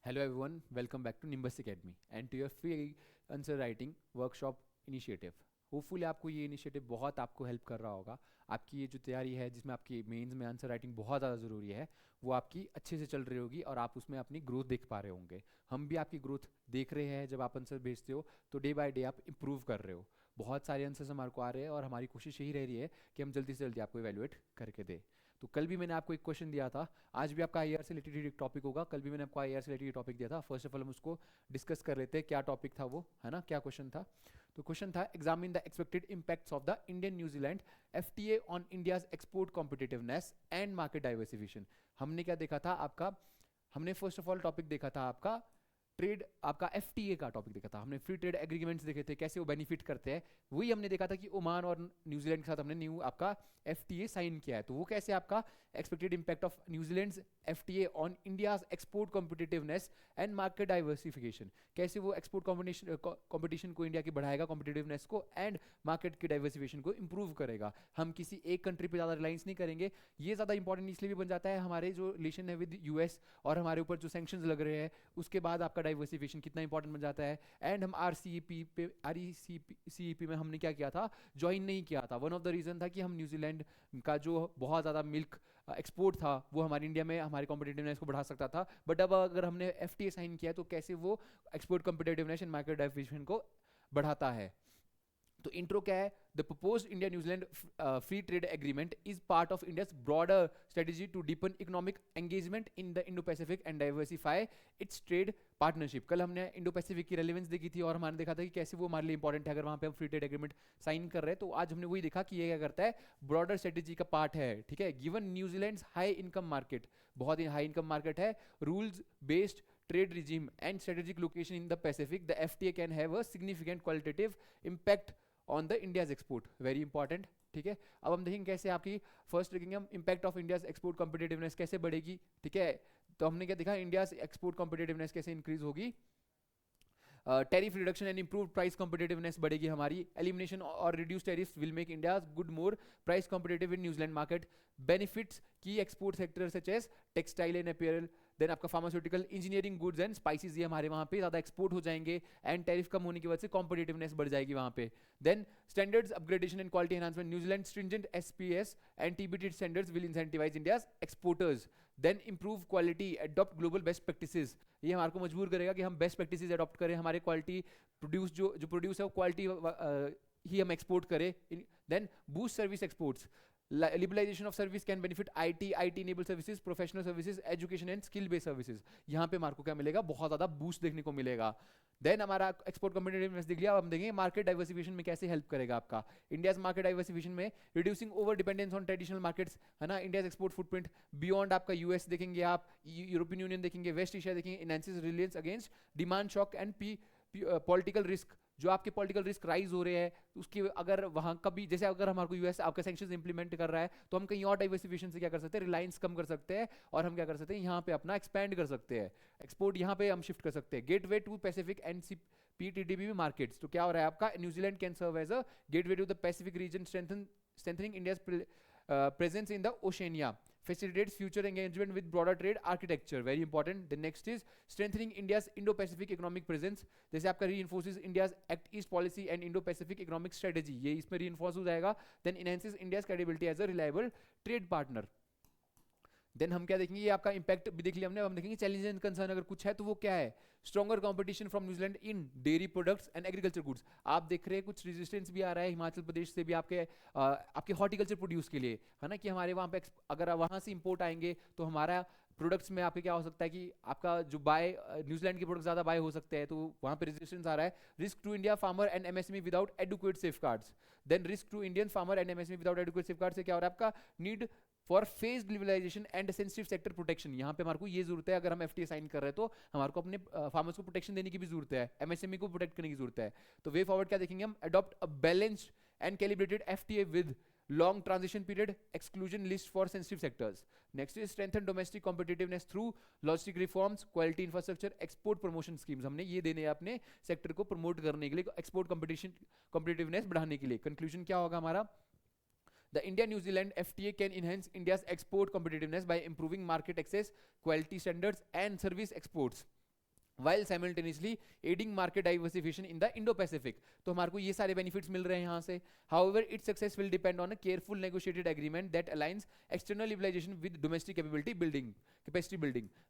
Hello everyone, welcome back to Nimbus Academy and to your free answer writing workshop initiative. Hopefully आपको ये initiative बहुत आपको help कर रहा होगा। आपकी ये जो तैयारी है जिसमें आपकी मेंस में आंसर राइटिंग बहुत ज़्यादा ज़रूरी है, वो आपकी अच्छे से चल रही होगी और आप उसमें अपनी ग्रोथ देख पा रहे होंगे। हम भी आपकी ग्रोथ देख रहे हैं। जब आप आंसर भेजते हो तो डे बाय डे आप इम्प्रूव कर रहे हो। बहुत सारे आंसर्स हमारे को आ रहे हैं और हमारी कोशिश यही रह रही है कि हम जल्दी से जल्दी आपको इवेलुएट करके दें। तो कल भी मैंने आपको एक क्वेश्चन दिया था, आज भी आपका आईआर से रिलेटेड एक टॉपिक होगा। कल भी मैंने आपको आईआर से रिलेटेड टॉपिक दिया था। फर्स्ट ऑफ ऑल हम उसको डिस्कस कर लेते हैं, क्या टॉपिक था वो, है ना, क्या क्वेश्चन था। तो क्वेश्चन था examine the expected impacts of the Indian New Zealand FTA on India's export competitiveness and market diversification. हमने क्या देखा था आपका, हमने फर्स्ट ऑफ ऑल टॉपिक देखा था आपका ट्रेड, आपका एफटीए का टॉपिक देखा था हमने। फ्री ट्रेड एग्रीमेंट्स देखे थे, कैसे वो बेनिफिट करते हैं। वही हमने देखा था कि ओमान और न्यूजीलैंड के साथ हमने न्यू आपका एफटीए साइन किया है, तो वो कैसे आपका expected impact of New Zealand FTA on India's export competitiveness and market diversification, कैसे वो एक्सपोर्ट कॉम्पिटिशन को इंडिया की बढ़ाएगा, कॉम्पिटिटिवनेस को, एंड मार्केट की डाइवर्सिफिकेशन को इंप्रूव करेगा। हम किसी एक कंट्री पे ज़्यादा रिलायंस नहीं करेंगे। ये ज़्यादा इंपॉर्टेंट इसलिए भी बन जाता है, हमारे जो रिलेशन है विद यूएस और हमारे ऊपर जो सैंक्शंस लग रहे हैं उसके बाद आपका डाइवर्सिफिकेशन कितना इंपॉर्टेंट बन जाता है। एंड हम आरसीईपी में हमने क्या किया था, ज्वाइन नहीं किया था। वन ऑफ द रीजन था कि हम न्यूजीलैंड का जो बहुत ज़्यादा मिल्क एक्सपोर्ट था वो हमारे इंडिया में हमारे कॉम्पिटिटिवनेस को बढ़ा सकता था। बट अब अगर हमने एफटीए साइन किया है तो कैसे वो export competitiveness and market diversification को बढ़ाता है। तो इंट्रो क्या है, the proposed India New Zealand free trade agreement is part of India's broader strategy to deepen economic engagement in the Indo Pacific and diversify its trade partnership. कल हमने Indo Pacific की relevance देखी थी और हमने देखा था कि कैसे वो हमारे लिए इंपॉर्टेंट है अगर वहां पे हम फ्री ट्रेड एग्रीमेंट साइन कर रहे हैं। तो आज हमने वही देखा कि ये क्या करता है, ब्रॉडर स्ट्रेटेजी का पार्ट है। ठीक है, given New Zealand high income market, बहुत ही हाई इनकम मार्केट है, rules based trade regime and strategic location in the Pacific, the FTA can have a significant qualitative impact on the India's export. Very important. ठीक है, अब हम देखेंगे कैसे आपकी first देखेंगे हम impact of India's export competitiveness कैसे बढ़ेगी। ठीक है, तो हमने क्या देखा, इंडियाज एक्सपोर्ट कॉम्पिटिटिवनेस कैसे इंक्रीज होगी। Tariff reduction and improve price competitiveness बढ़ेगी हमारी। एलिमिनेशन और reduce tariff will make India good more price competitive in New Zealand market. Benefits की export sector such as textile and apparel, then आपका pharmaceutical, engineering goods and spices, ये हमारे वहाँ पे ज़्यादा एक्सपोर्ट हो जाएंगे एंड टैरिफ कम होने की वजह से कॉम्पिटिटिवनेस बढ़ जाएगी वहाँ पे। Then standards upgradation and quality enhancement, New Zealand stringent SPS and TBT standards will incentivise India's exporters. Then improve quality, adopt global best practices, ये हमारे को मजबूर करेगा कि हम बेस्ट प्रैक्टिसेस अडॉप्ट करें, हमारे क्वालिटी प्रोड्यूस जो प्रोड्यूस है वो क्वालिटी ही हम एक्सपोर्ट करें। Then boost service exports, liberalisation of service can benefit IT enable services, professional services, education and skill based services. यहाँ पे मार्को क्या मिलेगा, बहुत ज्यादा बूस्ट देखने को मिलेगा। देन हमारा एक्सपोर्ट कॉम्पिटिटिवनेस देख लिया, अब हम देखेंगे मार्केट डाइवर्सिफिकेशन में कैसे हेल्प करेगा आपका। इंडियाज मार्केट डाइवर्सिफिकेशन में reducing over dependence on traditional markets, है ना, इंडियाज एक्सपोर्ट फुटप्रिंट बियॉन्ड आपका यूएस देखेंगे, आप यूरोपियन यूनियन देखेंगे, वेस्ट एशिया देखेंगे, enhances reliance against demand shock and political risk. जो आपके पॉलिटिकल रिस्क राइज हो रहे हैं उसकी अगर वहां कभी, जैसे अगर हमारे को यूएस आपका सैंक्शंस इंप्लीमेंट कर रहा है तो हम कहीं और डाइवर्सिफिकेशन से क्या कर सकते हैं, रिलायंस कम कर सकते हैं और हम क्या कर सकते हैं, यहाँ पे अपना एक्सपैंड कर सकते हैं, एक्सपोर्ट यहाँ पे हम शिफ्ट कर सकते हैं। Gateway to Pacific and PTDP markets, तो क्या हो रहा है आपका, New Zealand can serve as a gateway to the Pacific region, strengthening India's presence in the Oceania, facilitates future engagement with broader trade architecture, very important. The next is strengthening India's Indo-Pacific economic presence, जैसे आपका reinforces India's Act East policy and Indo-Pacific economic strategy, ये इसमें reinforce हो जाएगा। Then enhances India's credibility as a reliable trade partner। Then हम क्या देखेंगे, ये आपका इंपैक्ट भी देख लिया हमने। अब हम देखेंगे चैलेंज एंड कंसर्न अगर कुछ है तो वो क्या है, stronger competition from New Zealand in dairy products and agriculture goods. आप देख रहे हैं कुछ रेजिस्टेंस भी आ रहा है हिमाचल प्रदेश से भी आपके हॉर्टिकल्चर प्रोड्यूस के लिए, है ना, कि हमारे वहाँ पे अगर वहाँ से इंपोर्ट आएंगे तो हमारा प्रोडक्ट्स में आपके क्या हो सकता है कि आपका जो बाय न्यूजीलैंड के प्रोडक्ट ज्यादा बाय हो सकते हैं, तो वहाँ पे रेजिस्टेंस आ रहा है। Risk to India farmer and MSME without adequate safeguards. Then risk to Indian farmer and MSME without adequate safeguards से क्या हो रहा है, आपका need for phase liberalisation and sensitive sector protection. यहाँ पे हमारे को ये जरूरत है, अगर हम एफटीए साइन कर रहे हैं तो हमारे को अपने फार्मर्स को प्रोटेक्शन देने की भी जरूरत है, एमएसएमई को प्रोटेक्ट करने की जरूरत है। तो वे फॉरवर्ड क्या देखेंगे हम, adopt a balanced and calibrated FTA with long transition period, exclusion list for sensitive sectors. Next is strengthen domestic competitiveness through logistic reforms, quality infrastructure, export promotion schemes। हमने ये देने अपने सेक्टर को promote करने के लिए, एक्सपोर्ट competitiveness बढ़ाने के लिए। कंक्लूजन क्या होगा हमारा, The India-New Zealand FTA can enhance India's export competitiveness by improving market access, quality standards, and service exports. while simultaneously aiding market diversification in the Indo-Pacific. तो हमारे को ये सारे benefits मिल रहे हैं यहाँ से. However, its success will depend on a careful negotiated agreement that aligns external utilization with domestic capacity building.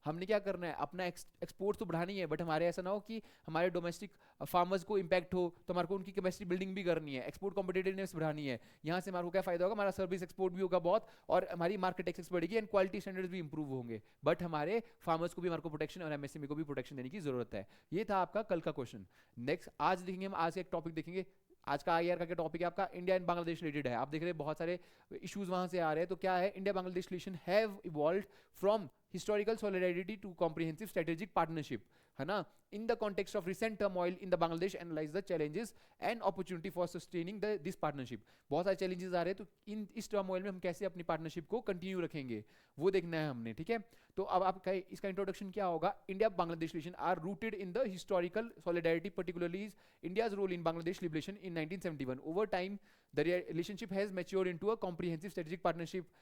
हमने क्या करना है, अपना एक्सपोर्ट तो बढ़ानी है, बट हमारे ऐसा ना हो कि हमारे डोमेस्टिक फार्मर्स को इम्पैक्ट हो, तो हमारे को उनकी कैपेसिटी बिल्डिंग भी करनी है, एक्सपोर्ट कॉम्पिटिटिवनेस बढ़ानी है. यहाँ से हमारे को क्या फायदा होगा, हमारा सर्विस एक्सपोर्ट भी होगा बहुत, और हमारी मार्केट एक्सेस बढ़ेगी एंड क्वालिटी स्टैंडर्ड्स भी इंप्रूव होंगे. बट हमारे फार्मर्स को भी हमारे को प्रोटेक्शन और एमएसएमई को भी प्रोटेक्शन देने की जरूरत है. ये था आपका कल का क्वेश्चन. नेक्स्ट आज देखेंगे हम, आज का एक टॉपिक देखेंगे. आज का आईआर का क्या टॉपिक है आपका, इंडिया एंड बांग्लादेश रिलेटेड है. आप देख रहे हैं बहुत सारे इश्यूज वहां से आ रहे हैं. तो क्या है, India Bangladesh relation have evolved from historical solidarity to comprehensive strategic partnership, है ना. In the context of recent turmoil in the Bangladesh, analyze the challenges and opportunity for sustaining this partnership. बहुत सारे challenges आ रहे हैं, तो इस turmoil में हम कैसे अपनी partnership को continue रखेंगे, वो देखना है हमने. ठीक है, तो अब आपका इसका introduction क्या होगा. India Bangladesh relation are rooted in the historical solidarity, particularly India's role in Bangladesh liberation in 1971. Over time, the relationship has matured into a comprehensive strategic partnership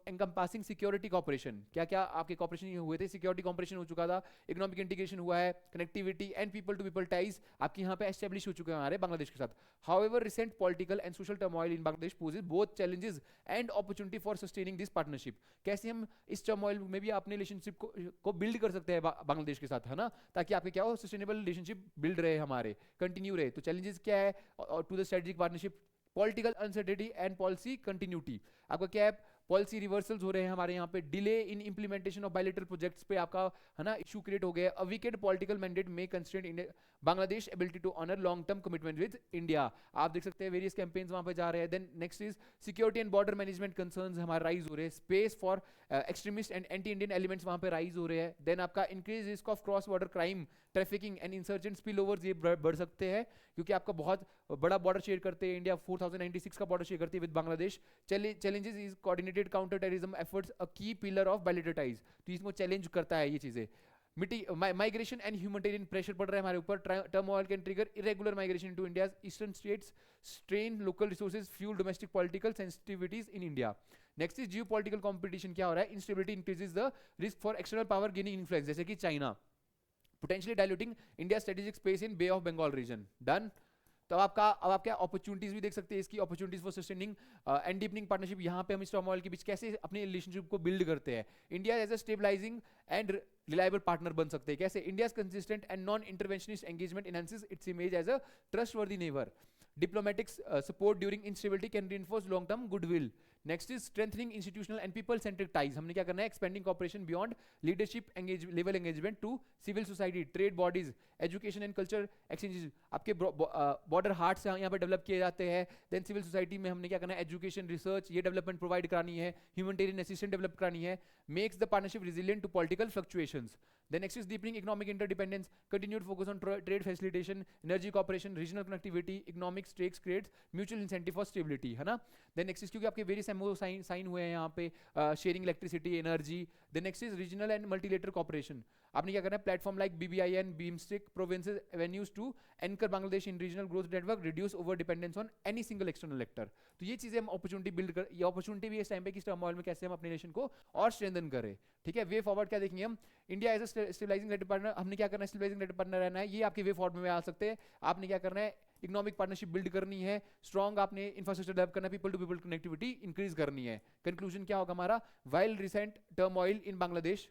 encompassing security cooperation. क्या क्या आपके cooperation हुए थे, security cooperation हो चुका था, economic integration हुआ है, connectivity and people to people ties आपके यहाँ पे establish हो चुके हैं हमारे बांग्लादेश के साथ. However, recent political and social turmoil in Bangladesh poses both challenges and opportunity for sustaining this partnership. कैसे हम इस turmoil में भी अपने relationship को build कर सकते हैं बांग्लादेश के साथ, है ना, ताकि आपके क्या हो, sustainable relationship build रहे हमारे, continue रहे. तो challenges क्या है to the strategic partnership, political uncertainty and policy continuity. आपका क्या है, पॉलिसी रिवर्सल्स हो रहे हैं हमारे यहाँ पे, delay in implementation of bilateral projects पे आपका, है ना, इशू क्रिएट हो गया. अ वीकेंड पॉलिटिकल मैंडेट में constraint Bangladesh ability to honour long term commitment with India. आप देख सकते हैं वेरियस कैंपेन्स वहां पे जा रहे हैं. Then next is security and border management concerns हमारे राइज हो रहे हैं. Space for extremist and anti Indian elements वहां पे राइज हो रहे हैं. देन आपका increase risk of cross border crime, trafficking and insurgent spill overs, ये बढ़ सकते हैं क्योंकि आपका बहुत बड़ा बॉर्डर शेयर करते हैं इंडिया, 4096 का बॉर्डर शेयर करती है with Bangladesh. Challenges is coordinated counter terrorism efforts, a key pillar of bilateral ties. तो इसको चैलेंज करता है ये चीजें. माइग्रेशन एंड ह्यूमैनिटेरियन प्रेशर पड़ रहा है हमारे ऊपर. Turmoil can trigger irregular migration to India eastern states, strain local resources, fuel domestic political sensitivities in India. Next is geopolitical competition. क्या हो रहा है, instability increases the risk for external power gaining influence, जैसे कि China, potentially diluting India's strategic space in Bay of Bengal region. Done. तो अब आप क्या अपॉर्चुनिटीज भी देख सकते हैं इसकी, opportunities for sustaining and deepening partnership. यहाँ पे हम इस टर्मोइल के बीच कैसे अपने रिलेशनशिप को बिल्ड करते हैं. India as a stabilising and reliable partner बन सकते हैं कैसे. India's consistent and non interventionist engagement enhances its image as a trustworthy neighbour. Diplomatic support during instability can reinforce long-term goodwill. Next is strengthening institutional and people-centric ties. हमने क्या करना है, expanding cooperation beyond leadership level engagement to civil society, trade bodies, education and culture exchanges. आपके border hearts यहाँ पे develop किए जाते हैं. Then civil society में हमने क्या करना है, education, research, ये development provide करानी है, humanitarian assistance develop करानी है. Makes the partnership resilient to political fluctuations. Then next is deepening economic interdependence, continued focus on trade facilitation, energy cooperation, regional connectivity, economic stakes creates mutual incentive for stability, है ना. Then next is क्योंकि आपके various MOU sign हुए हैं यहाँ पे, sharing electricity, energy. Then next is regional and multilateral cooperation. आपने क्या करना है, platform like BBIN, BIMSTEC, provinces, avenues to anchor Bangladesh in regional growth network, reduce over dependence on any single external actor. तो ये चीजें हम opportunity build कर, ये अपॉर्चुनिटी भी इस टाइम पे कि टर्मोइल में कैसे हम अपने नेशन को और स्ट्रेंथन करें. ठीक है, वे फॉरवर्ड क्या देखेंगे हम, India as a stabilising rate partner. हमने क्या करना है, स्टेबलाइजिंग रेट पार्टनर रहना है. ये आपके वे फॉरवर्ड में आ सकते हैं. आपने क्या करना है, इकोनॉमिक पार्टनरशिप बिल्ड करनी है, स्ट्रॉन्ग आपने इंफ्रास्ट्रक्चर डेवलप करना है, people to people connectivity increase करनी है. कंक्लूजन क्या होगा हमारा, while recent turmoil in Bangladesh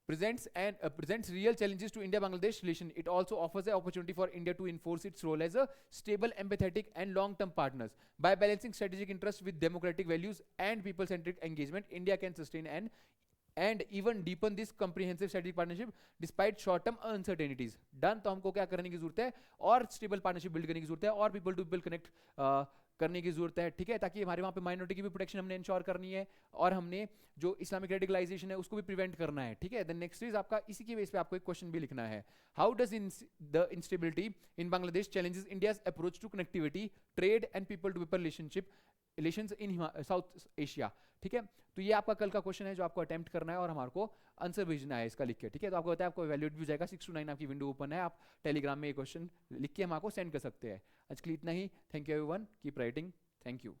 presents real challenges to India-Bangladesh relation, it also offers an opportunity for India to enforce its role as a stable, empathetic and long-term partners. By balancing strategic interests with democratic values and people-centric engagement, India can sustain and even deepen this comprehensive strategic partnership despite short-term uncertainties. Done. तो हमको क्या करने की जरूरत है, और stable partnership build करने की जरूरत है, और people to people connect करने की जरूरत है. ठीक है, ताकि हमारे वहाँ पे माइनॉरिटी की भी प्रोटेक्शन हमने इंश्योर करनी है, और हमने जो इस्लामिक रेडिकलाइजेशन है उसको भी प्रिवेंट करना है. ठीक है. देन नेक्स्ट इज आपका इसी के बेस पे आपको एक क्वेश्चन भी लिखना है, how does the instability in Bangladesh challenges India's approach to connectivity, trade and people to people relations in South Asia. ठीक है, तो ये आपका कल का क्वेश्चन है जो आपको अटेम्प्ट करना है और हमारे को आंसर भेजना है इसका लिख के. ठीक है, तो आपको बताया आपको वैल्यूड भी हो जाएगा. 6 to 9 आपकी विंडो ओपन है, आप टेलीग्राम में ये क्वेश्चन लिख के हम आपको सेंड कर सकते हैं. आज के लिए इतना ही. Thank you everyone, keep writing. Thank you.